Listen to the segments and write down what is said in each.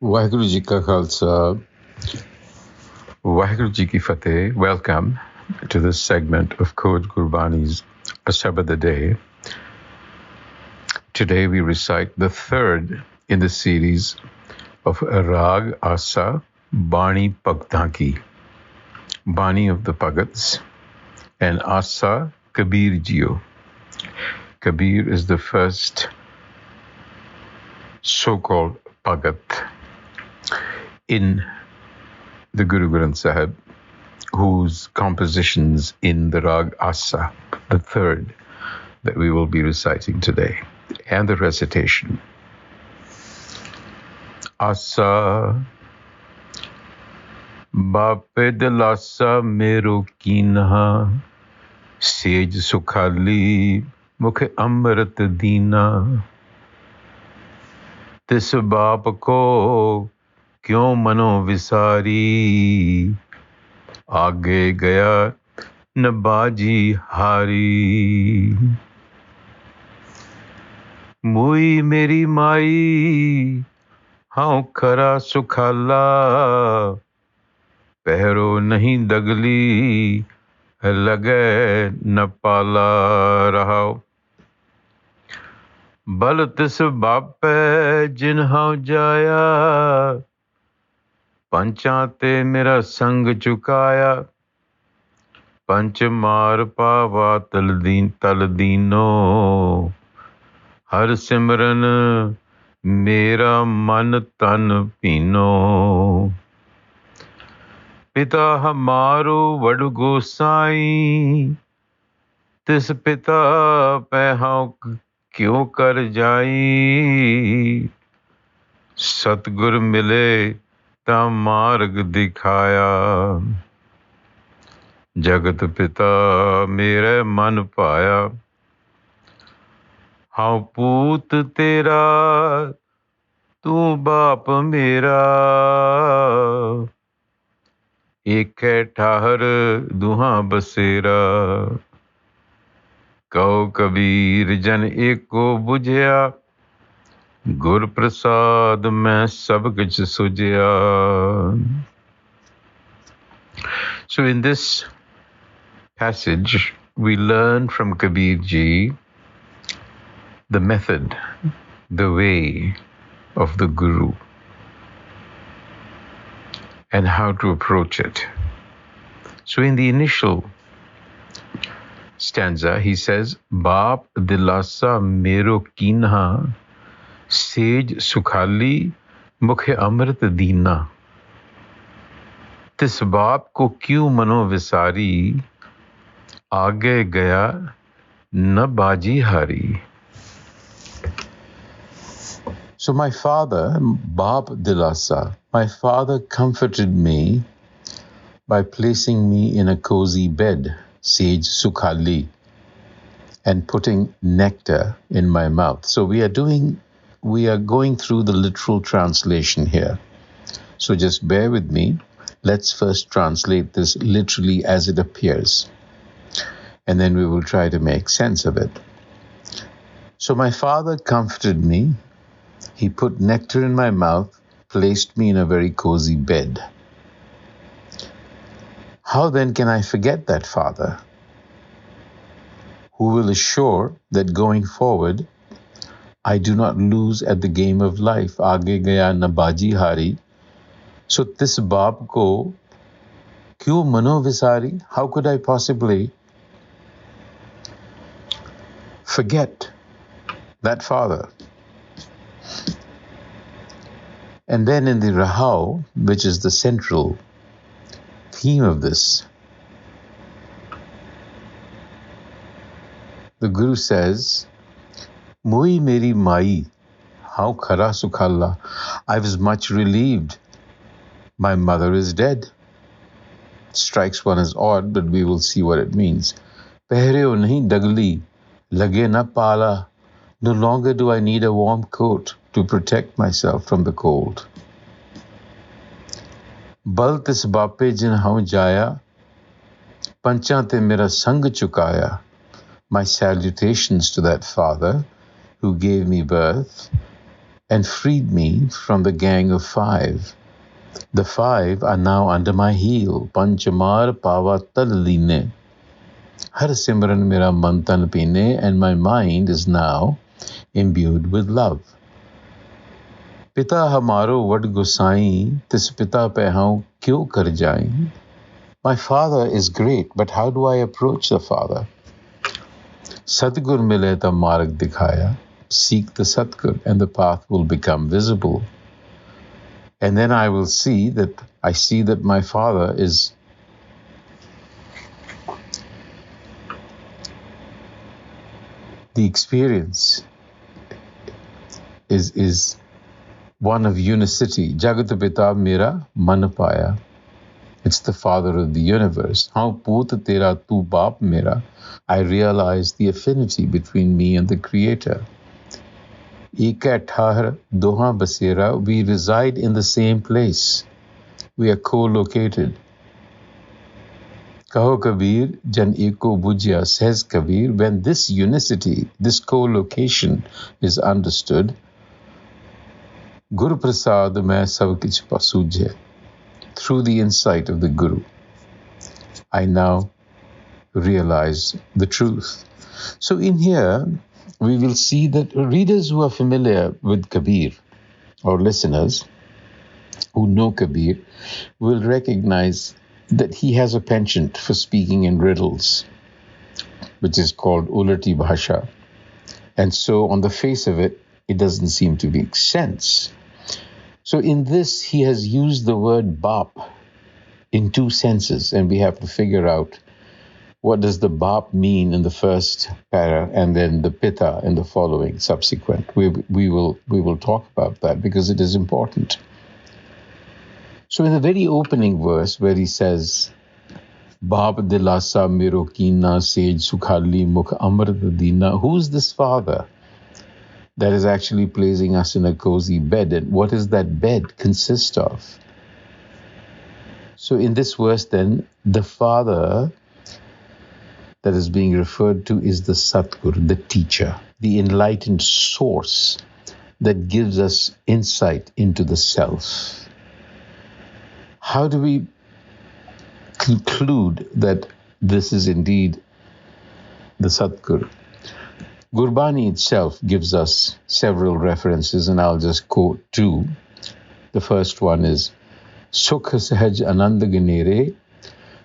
Waheguru Ji Ka Khalsa, Waheguru Ji Ki Fateh. Welcome to this segment of Code Gurbani's a-sabad-a-day. Today we recite the third in the series of Rag Asa Bani Bhagtan Ki, Bani of the Bhagats, and Asa Kabir Jio. Kabir is the first so-called Bhagat in the Guru Granth Sahib, whose compositions in the Rag Asa, the third that we will be reciting today, and the recitation. Asa Baap Dilasa Mero Kinha, Sej Sukhali Mukh Amrit Deena. Tis baap ko क्यों मनो विसारी, आगे गया न बाजी हारी. मुई मेरी माई हाँ खरा सुखाला, पहरो नहीं दगली लगे न पाला रहाओ. बल तिस बापे जिन हाँ जाया, पंचां ते मेरा संग चुकाया. पंच मार पावा तल दीनो, हर सिमरन मेरा मन तन पीनो. पिता हमारो वड गोसाई, तिस पिता पे हाँ क्यों कर जाई. सतगुर मिले ता मार्ग दिखाया, जगत पिता मेरे मन पाया. हाँ पूत तेरा तू बाप मेरा, एक ठाहर दुहा बसेरा. कहो कबीर जन एको बुझया, गुर प्रसाद में सब कुछ सुझया. So in this passage, we learn from Kabir Ji the method, the way of the Guru, and how to approach it. So in the initial stanza, he says, Baap Dilasa Mero Kinha, Sej Sukhali Mukh Amrit Deena. तिस बाप को क्यों मनो विसारी, आगे गया न बाजी हारी. So my father, Baap Dilasa, my father comforted me by placing me in a cozy bed, Sej Sukhali, and putting nectar in my mouth. So we are going through the literal translation here. So just bear with me. Let's first translate this literally as it appears, and then we will try to make sense of it. So my father comforted me. He put nectar in my mouth, placed me in a very cozy bed. How then can I forget that father, who will assure that going forward, I do not lose at the game of life. Aage gaya na baji hari. So this baap ko kyun mano visari? How could I possibly forget that father? And then in the Rahau, which is the central theme of this, the Guru says, Mui meri mai, how khara sukhalla. I was much relieved. My mother is dead. Strikes one as odd, but we will see what it means. Pehreo nahi dagli, lage na pala. No longer do I need a warm coat to protect myself from the cold. Bal tis bape jin hau jaya, panchan te mera sang chukaya. My salutations to that father who gave me birth and freed me from the gang of 5. The 5 are now under my heel. Panchamar Pava Taline. Har Simran Mera Mantan Pine, and my mind is now imbued with love. Pita Hamaro Vad Gosai, Tis Pita Pe Hau Kyo Kar Jai. My Father is great, but how do I approach the Father? Sadgur Mile Ta Marg Dikhaya. Seek the Satgur and the path will become visible. And then I will see that my Father is the experience is one of unicity. Jagat Pita Mera Man Paya. It's the Father of the universe. How Poot Tera Tu Baap Mera. I realize the affinity between me and the Creator. Eka Thar Doha Basera. We reside in the same place. We are co-located. Kaho Kabir, Jan Eko Bujya, says Kabir, when this unicity, this co-location is understood, Guru Prasad mein sab kich pasujhe. Through the insight of the Guru, I now realize the truth. So in here, we will see that readers who are familiar with Kabir, or listeners who know Kabir, will recognize that he has a penchant for speaking in riddles, which is called Ulati Bhasha. And so on the face of it, it doesn't seem to make sense. So in this, he has used the word Baap in 2 senses, and we have to figure out what does the Baap mean in the first para and then the Pita in the following subsequent. We will talk about that because it is important. So in the very opening verse where he says, Baap Dilasa Mero Kinha, Sage Sukhali Mukh Amrit Dina, who's this Father that is actually placing us in a cozy bed? And what does that bed consist of? So in this verse then, the Father that is being referred to is the Satgur, the teacher, the enlightened source that gives us insight into the self. How do we conclude that this is indeed the Satgur? Gurbani itself gives us several references, and I'll just quote 2. The first one is, Sukh Sahaj Anand Gnere,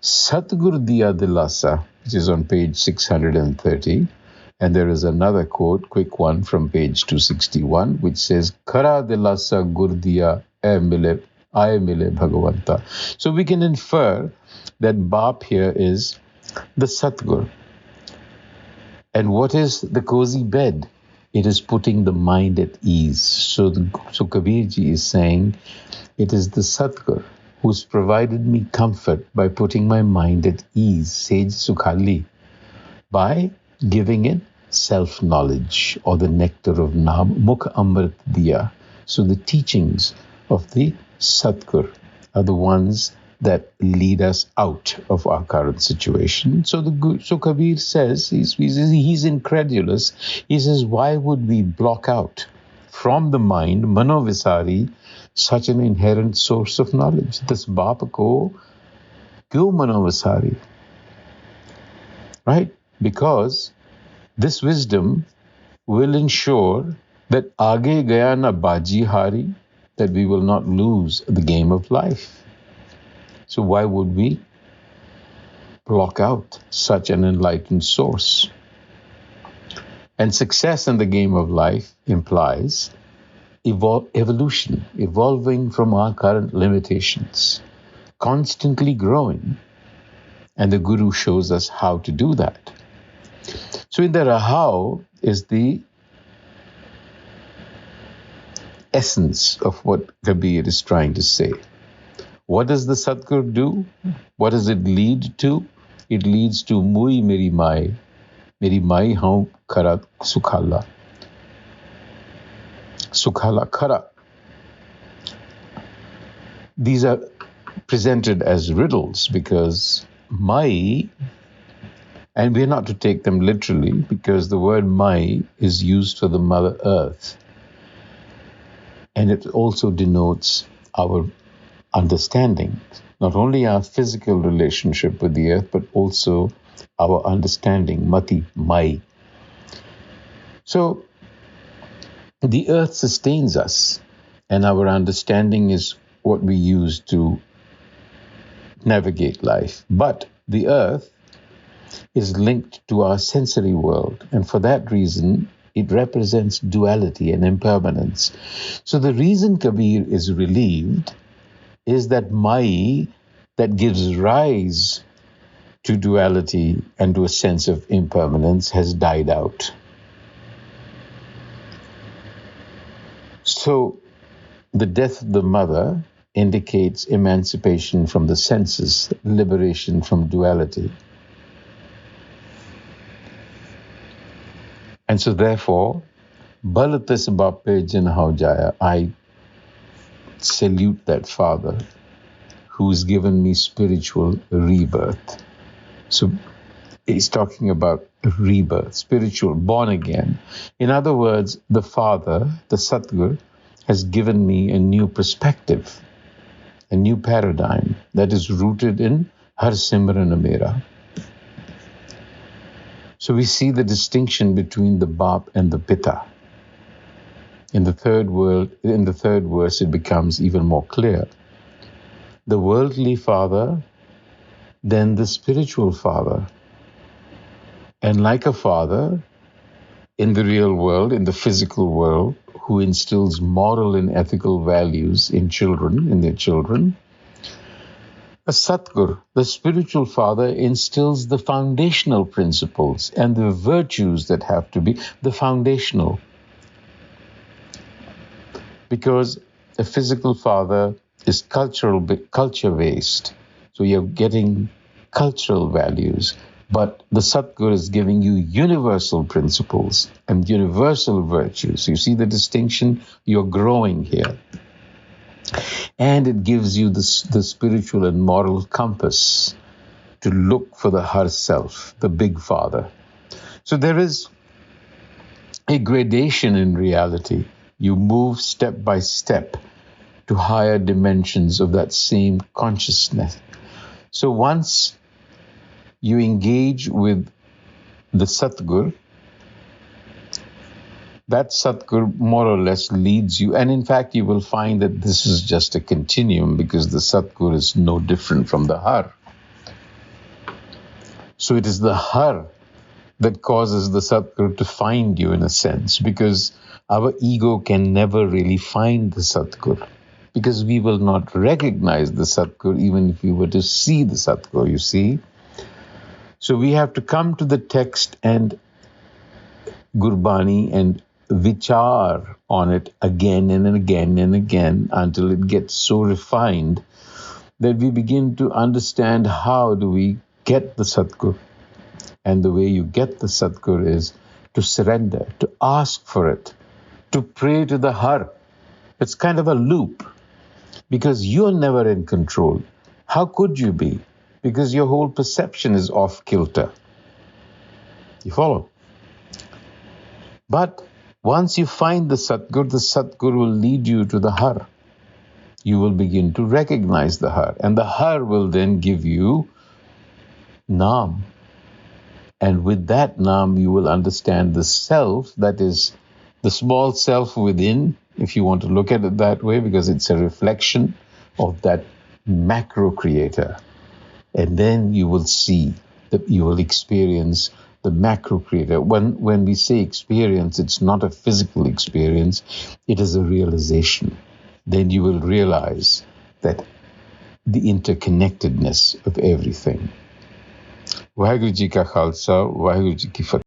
Satgur Diya Dilasa, which is on page 630. And there is another quote, quick one, from page 261, which says, Khara Dilasa Gur Diya Aye Mile Bhagavanta. So we can infer that Baap here is the Satgur. And what is the cozy bed? It is putting the mind at ease. So Kabirji is saying, it is the Satgur who's provided me comfort by putting my mind at ease, Sage Sukhali, by giving it self-knowledge or the nectar of Naam, Mukh Amrit Diya. So the teachings of the Satgur are the ones that lead us out of our current situation. So Kabir says, he's incredulous. He says, why would we block out from the mind, Manovisari, such an inherent source of knowledge? This Baap ko kyo Manovisari? Right? Because this wisdom will ensure that aage gaya na baji hari, that we will not lose the game of life. So why would we block out such an enlightened source? And success in the game of life implies evolution, evolving from our current limitations, constantly growing. And the Guru shows us how to do that. So in the Rahau is the essence of what Kabir is trying to say. What does the Satgur do? What does it lead to? It leads to Mui Meri Mai Hau Khara Sukhala. Sukhala Khara. These are presented as riddles because Mai, and we're not to take them literally because the word Mai is used for the Mother Earth. And it also denotes our understanding, not only our physical relationship with the earth, but also our understanding, mati, mai. So the earth sustains us, and our understanding is what we use to navigate life. But the earth is linked to our sensory world, and for that reason, it represents duality and impermanence. So the reason Kabir is relieved is that Mai, that gives rise to duality and to a sense of impermanence, has died out. So the death of the mother indicates emancipation from the senses, liberation from duality. And so therefore, Balatas Bape Jin Hau Jaya, I salute that father who's given me spiritual rebirth. So he's talking about rebirth, spiritual, born again. In other words, the father, the Satgur, has given me a new perspective, a new paradigm that is rooted in Har Simran Mera. So we see the distinction between the Baap and the Pita. In the third verse, it becomes even more clear. The worldly father, then the spiritual father. And like a father, in the real world, in the physical world, who instills moral and ethical values in their children, a Satgur, the spiritual father, instills the foundational principles and the virtues that have to be the foundational. Because a physical father is culture-based, so you're getting cultural values, but the Satgur is giving you universal principles and universal virtues. You see the distinction? You're growing here. And it gives you the spiritual and moral compass to look for the Har Self, the Big Father. So there is a gradation in reality. You move step by step to higher dimensions of that same consciousness. So once you engage with the Satgur, that Satgur more or less leads you. And in fact, you will find that this is just a continuum because the Satgur is no different from the Har. So it is the Har that causes the Satgur to find you in a sense, because our ego can never really find the Satgur, because we will not recognize the Satgur even if we were to see the Satgur, you see. So we have to come to the text and Gurbani and vichar on it again and again and again until it gets so refined that we begin to understand how do we get the Satgur. And the way you get the Satgur is to surrender, to ask for it, to pray to the Har. It's kind of a loop because you're never in control. How could you be? Because your whole perception is off kilter. You follow? But once you find the Satgur will lead you to the Har. You will begin to recognize the Har, and the Har will then give you Naam. And with that Naam, you will understand the self, that is the small self within, if you want to look at it that way, because it's a reflection of that macro creator. And then you will see that you will experience the macro creator. When we say experience, it's not a physical experience, it is a realization. Then you will realize that the interconnectedness of everything. Waheguru Ji Ka Khalsa, Waheguru Ji Ki Fateh.